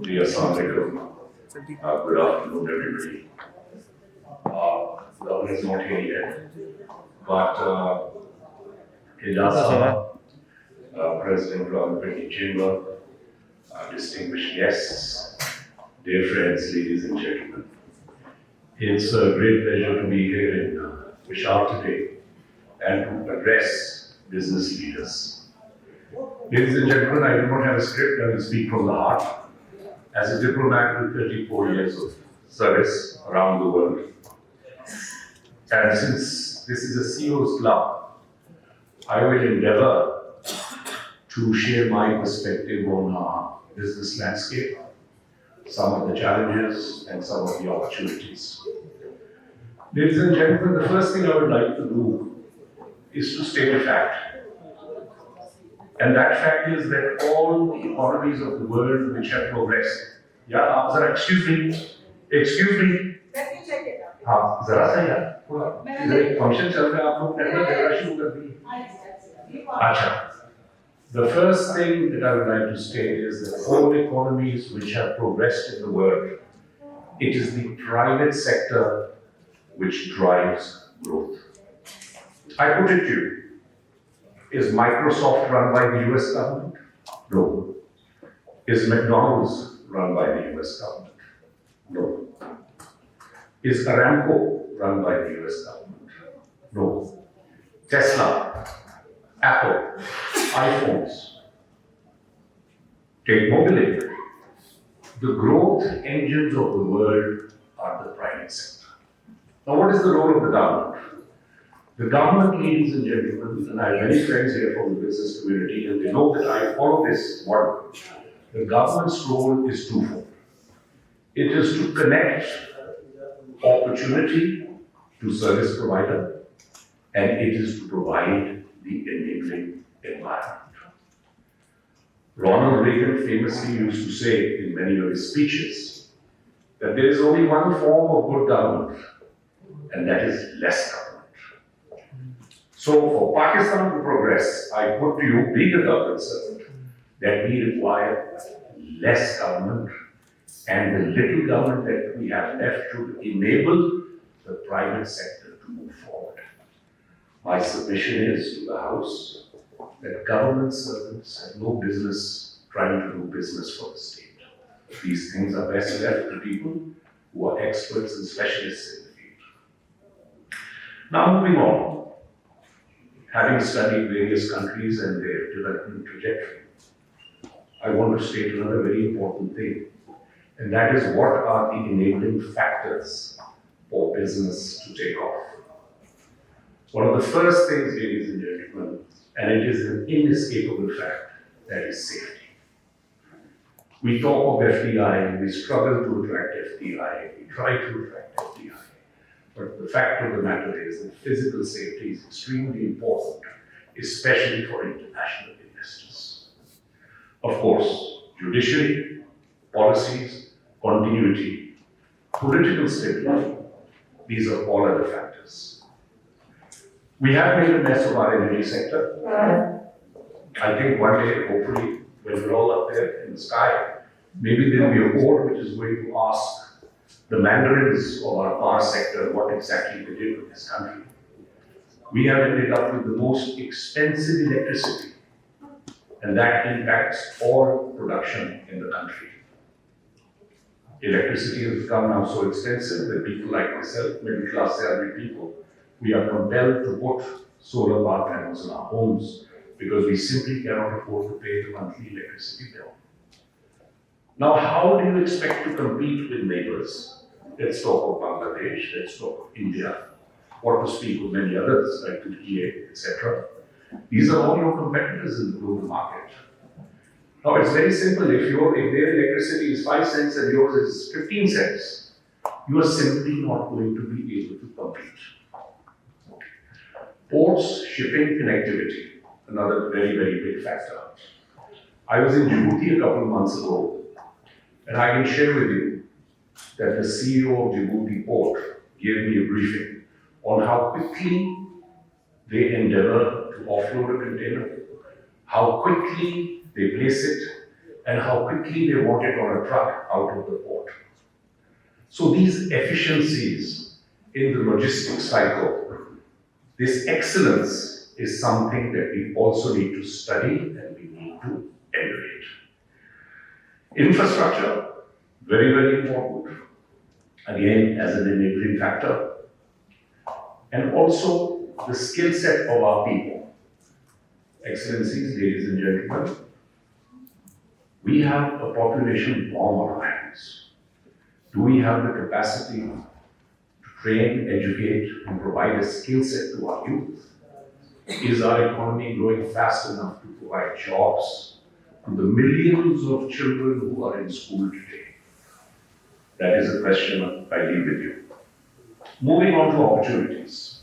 Assalamu alaikum. Good afternoon, everybody. Governor is not here yet, but Ilasa, President of the Movenpick Chamber, distinguished guests, dear friends, ladies and gentlemen. It's a great pleasure to be here in Peshawar today and to address business leaders. Ladies and gentlemen, I do not have a script, I will speak from the heart. As a diplomat with 34 years of service around the world, and since this is a CEO's club, I will endeavor to share my perspective on our business landscape, some of the challenges and some of the opportunities. Ladies and gentlemen, the first thing I would like to do is to state a fact. And that fact is that all the economies of the world which have progressed. Excuse me. Let me check it out. हाँ, जरा सा यार, थोड़ा एक function चल रहा है, आप लोग नेटवर्क देखना शुरू कर दिए। अच्छा, the first thing that I would like to state is that all economies which have progressed in the world, it is the private sector which drives growth. I put it to you. Is Microsoft run by the US government? No. Is McDonald's run by the US government? No. Is Aramco run by the US government? No. Tesla, Apple, iPhones, take mobility. The growth engines of the world are the private sector. Now, what is the role of the government? The government, ladies and gentlemen, and I have many friends here from the business community, and they know that I follow this model. The government's role is twofold. It is to connect opportunity to service provider, and it is to provide the enabling environment. Ronald Reagan famously used to say in many of his speeches that there is only one form of good government, and that is less government. So for Pakistan to progress, I put to you, being a government servant, that we require less government, and the little government that we have left should enable the private sector to move forward. My submission is to the House that government servants have no business trying to do business for the state. These things are best left to people who are experts and specialists in the field. Now moving on. Having studied various countries and their development trajectory, I want to state another very important thing, and that is what are the enabling factors for business to take off. One of the first things, ladies and gentlemen, and it is an inescapable fact, that is safety. We talk of FDI, we struggle to attract FDI, we try to attract FDI. But the fact of the matter is that physical safety is extremely important, especially for international investors. Of course, judiciary, policies, continuity, political stability, these are all other factors. We have made a mess of our energy sector. I think one day, hopefully, when we're all up there in the sky, maybe there'll be a board which is going to ask the mandarins of our power sector what exactly they did with this country. We have ended up with the most expensive electricity, and that impacts all production in the country. Electricity has become now so expensive that people like myself, middle class salary people, we are compelled to put solar power panels in our homes because we simply cannot afford to pay the monthly electricity bill. Now, how do you expect to compete with neighbors? Let's talk of Bangladesh, let's talk of India, what to speak of many others like Turkey, etc. These are all your competitors in the global market. Now, it's very simple. If their electricity is 5 cents and yours is 15 cents, you are simply not going to be able to compete. Ports, shipping, connectivity, another very, very big factor. I was in Djibouti a couple of months ago, and I can share with you that the CEO of Djibouti port gave me a briefing on how quickly they endeavor to offload a container, how quickly they place it, and how quickly they want it on a truck out of the port. So these efficiencies in the logistics cycle, this excellence is something that we also need to study and we need to emulate. Infrastructure, very, very important, again, as an enabling factor. And also the skill set of our people. Excellencies, ladies and gentlemen, we have a population bomb on our hands. Do we have the capacity to train, educate, and provide a skill set to our youth? Is our economy growing fast enough to provide jobs to the millions of children who are in school today? That is a question I leave with you. Moving on to opportunities.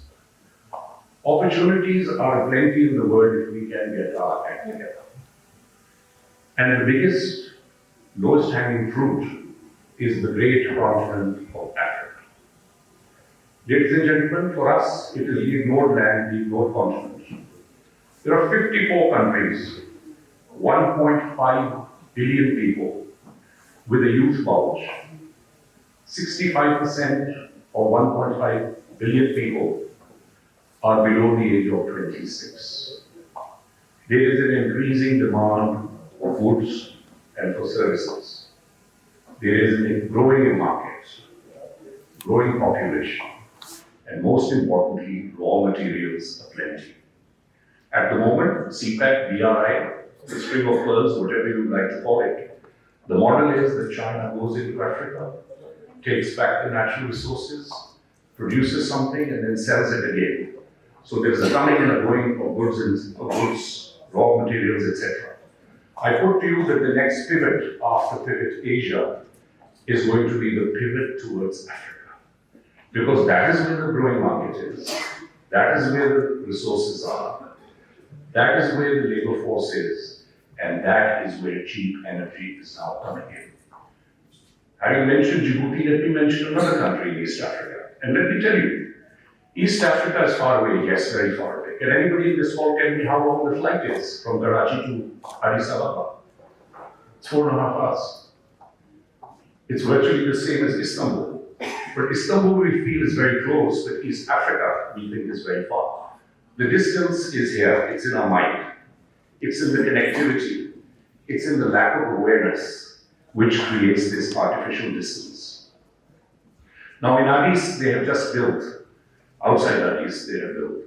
Opportunities are plenty in the world if we can get our act together. And the biggest, lowest hanging fruit is the great continent of Africa. Ladies and gentlemen, for us, it is the ignored land, the ignored continent. There are 54 countries, 1.5 billion people with a youth bulge. 65% of 1.5 billion people are below the age of 26. There is an increasing demand for goods and for services. There is a growing market, growing population, and most importantly, raw materials aplenty. At the moment, CPEC, BRI, the string of pearls, whatever you like to call it, the model is that China goes into Africa, takes back the natural resources, produces something, and then sells it again. So there's a coming and a going of goods, raw materials, etc. I put to you that the next pivot after Pivot Asia is going to be the pivot towards Africa. Because that is where the growing market is, that is where the resources are, that is where the labor force is, and that is where cheap energy is now coming in. Having mentioned Djibouti, let me mention another country in East Africa. And let me tell you, East Africa is far away, yes, very far away. Can anybody in this hall tell me how long the flight is from Karachi to Addis Ababa? It's 4.5 hours. It's virtually the same as Istanbul. But Istanbul we feel is very close, but East Africa we think is very far. The distance is here, it's in our mind. It's in the connectivity. It's in the lack of awareness which creates this artificial distance. Now in Addis, they have just built, outside Addis, they have built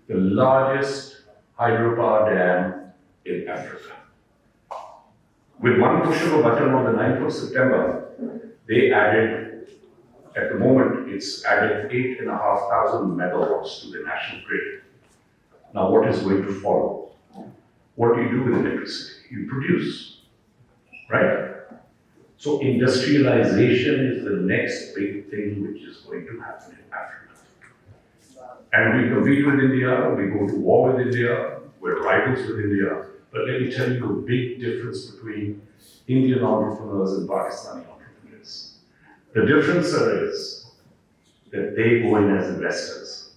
the largest hydropower dam in Africa. With one push of a button on the 9th of September, they added, at the moment, it's added 8,500 megawatts to the national grid. Now what is going to follow? What do you do with electricity? You produce, right? So industrialization is the next big thing which is going to happen in Africa. And we compete with India, we go to war with India, we're rivals with India. But let me tell you the big difference between Indian entrepreneurs and Pakistani entrepreneurs. The difference, sir, is that they go in as investors,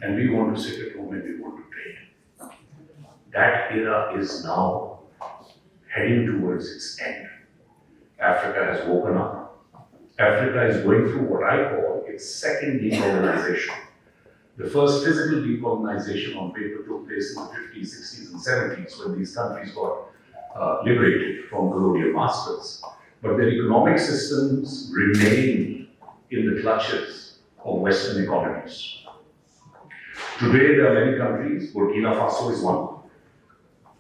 and we want to sit at home and we want to trade. That era is now heading towards its end. Africa has woken up. Africa is going through what I call its second decolonization. The first physical decolonization on paper took place in the 50s, 60s, and 70s when these countries got liberated from colonial masters. But their economic systems remained in the clutches of Western economies. Today, there are many countries, Burkina Faso is one,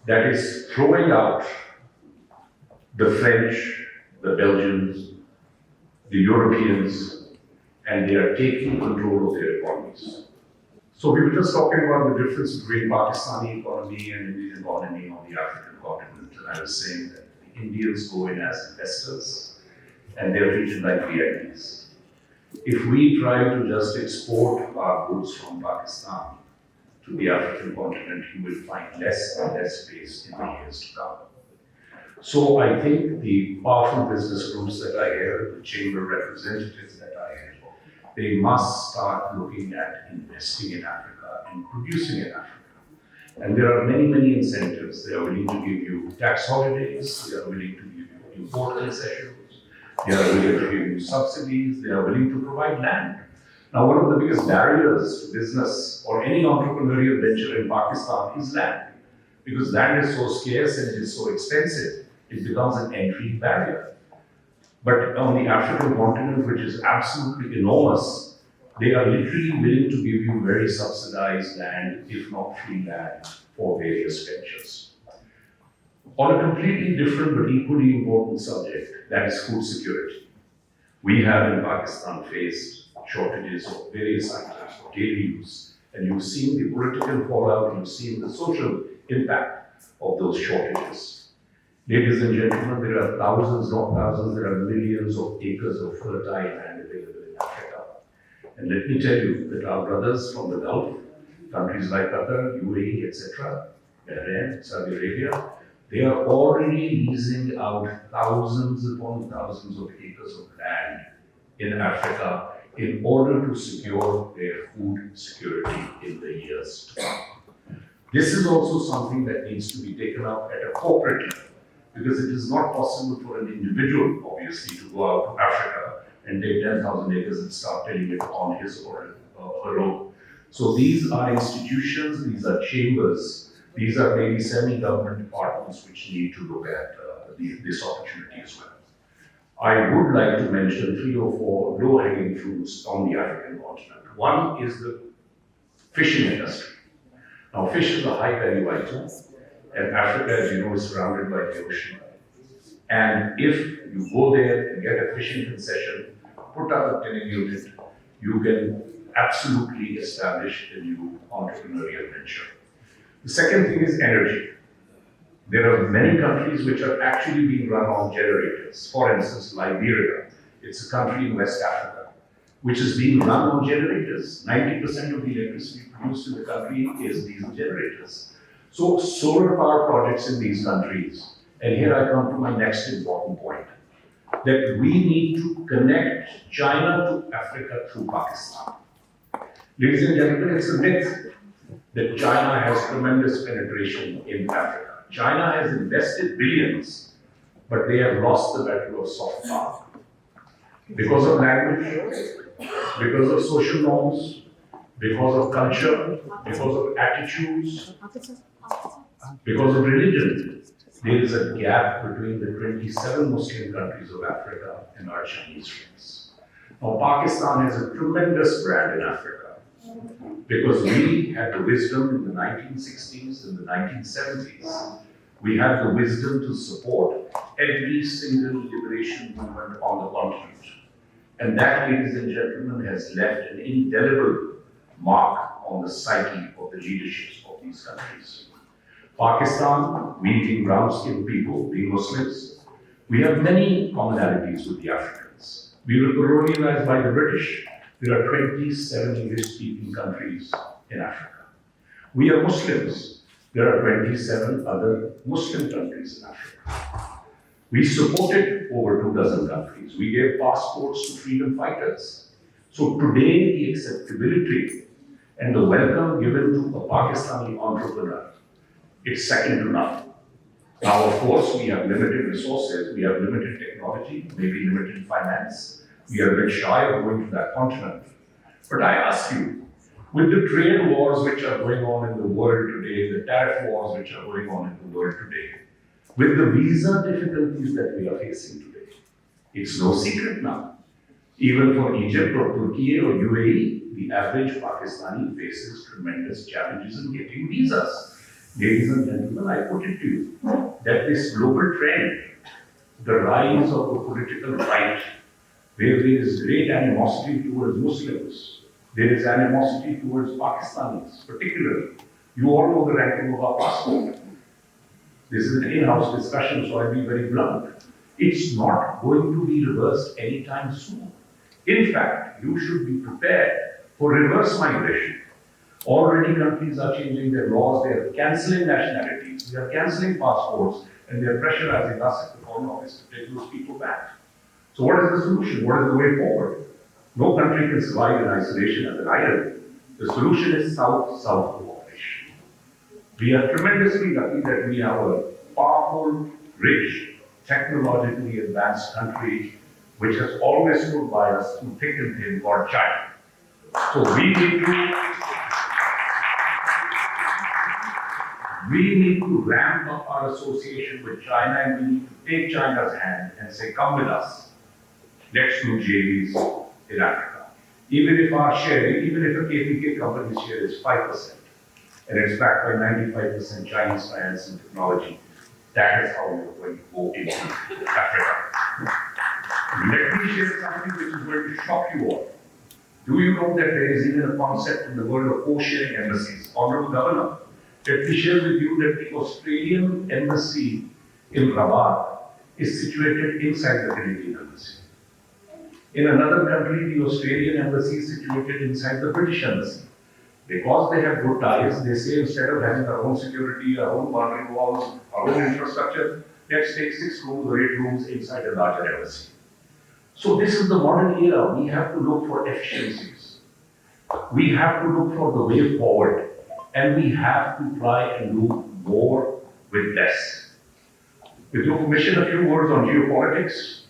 that is throwing out the French, the Belgians, the Europeans, and they are taking control of their economies. So we were just talking about the difference between Pakistani economy and Indian economy on the African continent. And I was saying that the Indians go in as investors and they're treated like VIPs. If we try to just export our goods from Pakistan to the African continent, you will find less and less space in the years to come. So I think the powerful business groups that I hear, the chamber representatives that I hear, they must start looking at investing in Africa and producing in Africa. And there are many, many incentives. They are willing to give you tax holidays, they are willing to give you import concessions, they are willing to give you subsidies, they are willing to provide land. Now, one of the biggest barriers to business or any entrepreneurial venture in Pakistan is land. Because land is so scarce and it is so expensive, it becomes an entry barrier. But on the African continent, which is absolutely enormous, they are literally willing to give you very subsidized land, if not free land, for various ventures. On a completely different but equally important subject, that is food security. We have in Pakistan faced shortages of various items of daily use, and you've seen the political fallout, you've seen the social impact of those shortages. Ladies and gentlemen, there are thousands, not thousands, there are millions of acres of fertile land available in Africa. And let me tell you that our brothers from the Gulf, countries like Qatar, UAE, etc., Bahrain, Saudi Arabia, they are already leasing out thousands upon thousands of acres of land in Africa in order to secure their food security in the years to come. This is also something that needs to be taken up at a corporate level, because it is not possible for an individual, obviously, to go out to Africa and take 10,000 acres and start tilling it on his or her own. So these are institutions, these are chambers, these are maybe semi-government departments which need to look at this opportunity as well. I would like to mention 3 or 4 low-hanging fruits on the African continent. One is the fishing industry. Now, fish is a high-value item, and Africa, as you know, is surrounded by the ocean. And if you go there and get a fishing concession, put up a tilling unit, you can absolutely establish a new entrepreneurial venture. The second thing is energy. There are many countries which are actually being run on generators. For instance, Liberia, it's a country in West Africa, which is being run on generators. 90% of the electricity produced in the country is diesel generators. So solar power projects in these countries, and here I come to my next important point, that we need to connect China to Africa through Pakistan. Ladies and gentlemen, it's a myth that China has tremendous penetration in Africa. China has invested billions, but they have lost the battle of soft power. Because of language, because of social norms, because of culture, because of attitudes, because of religion, there is a gap between the 27 Muslim countries of Africa and our Chinese friends. Now, Pakistan has a tremendous brand in Africa because we had the wisdom in the 1960s and the 1970s. We had the wisdom to support every single liberation movement on the continent. And that, ladies and gentlemen, has left an indelible mark on the psyche of the leaderships of these countries. Pakistan, we being brown-skinned people, being Muslims, we have many commonalities with the Africans. We were colonialized by the British. There are 27 English-speaking countries in Africa. We are Muslims. There are 27 other Muslim countries in Africa. We supported over 24 countries. We gave passports to freedom fighters. So today, the acceptability and the welcome given to a Pakistani entrepreneur, it's second to none. Now, of course, we have limited resources, we have limited technology, maybe limited finance. We are a bit shy of going to that continent. But I ask you, with the trade wars which are going on in the world today, the tariff wars which are going on in the world today, with the visa difficulties that we are facing today, it's no secret now. Even for Egypt or Turkey or UAE, the average Pakistani faces tremendous challenges in getting visas. Ladies and gentlemen, I put it to you that this global trend, the rise of the political right, where there is great animosity towards Muslims, there is animosity towards Pakistanis, particularly. You all know the ranking of our passport. This is an in-house discussion, so I'll be very blunt. It's not going to be reversed anytime soon. In fact, you should be prepared for reverse migration. Already countries are changing their laws, they are cancelling nationalities, they are cancelling passports, and they are pressurizing us at the Foreign Office to take those people back. So what is the solution? What is the way forward? No country can survive in isolation as an island. The solution is South-South cooperation. We are tremendously lucky that we have a powerful, rich, technologically advanced country which has always stood by us through thick and thin called China. So we need to ramp up our association with China, and we need to take China's hand and say, come with us. Let's do JVs in Africa. Even if our share, even if a KPK company's share is 5%, and it's backed by 95% Chinese finance and technology, that is how we are going to go into Africa. Let me share something which is going to shock you all. Do you know that there is even a concept in the world of co-sharing embassies? Honorable Governor, let me share with you that the Australian embassy in Rabat is situated inside the Canadian embassy. In another country, the Australian embassy is situated inside the British embassy. Because they have good ties, they say instead of having our own security, our own boundary walls, our own infrastructure, let's take 6 rooms or 8 rooms inside a larger embassy. So this is the modern era. We have to look for efficiencies. We have to look for the way forward. And we have to try and do more with less. With your permission, a few words on geopolitics.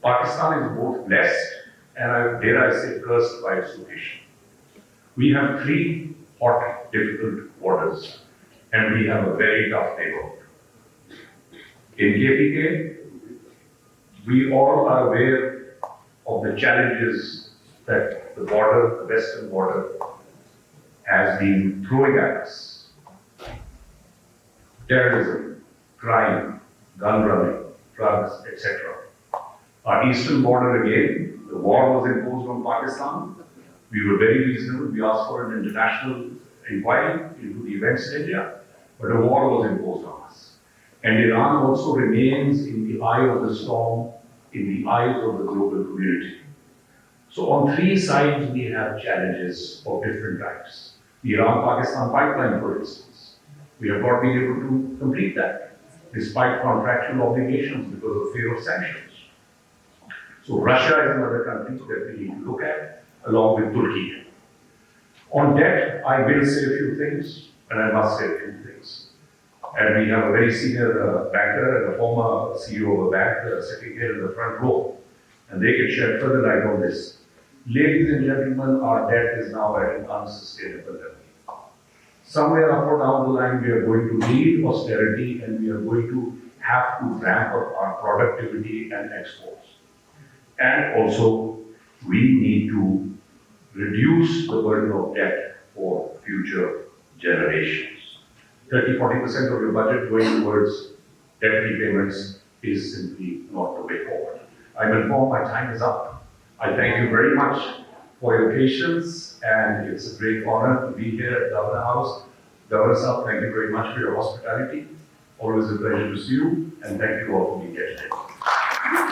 Pakistan is both blessed and, dare I say, cursed by its location. We have 3 hot, difficult borders, and we have a very tough neighborhood. In KPK, we all are aware of the challenges that the border, the western border, has been throwing at us. Terrorism, crime, gun running, drugs, etc. Our eastern border again, the war was imposed on Pakistan. We were very reasonable. We asked for an international inquiry into the events in India, but a war was imposed on us. And Iran also remains in the eye of the storm, in the eyes of the global community. So on 3 sides, we have challenges of different types. The Iran-Pakistan pipeline, for instance. We have not been able to complete that, despite contractual obligations because of fear of sanctions. So Russia is another country that we need to look at, along with Turkey. On debt, I will say a few things, and I must say a few things. And we have a very senior banker and a former CEO of a bank sitting here in the front row, and they can shed further light on this. Ladies and gentlemen, our debt is now at an unsustainable level. Somewhere up or down the line, we are going to need austerity, and we are going to have to ramp up our productivity and exports. And also, we need to reduce the burden of debt for future generations. 30-40% of your budget going towards debt repayments is simply not the way forward. I'm informed my time is up. I thank you very much for your patience, and it's a great honor to be here at Governor House. Governor Sahab, thank you very much for your hospitality. Always a pleasure to see you, and thank you all for being here today.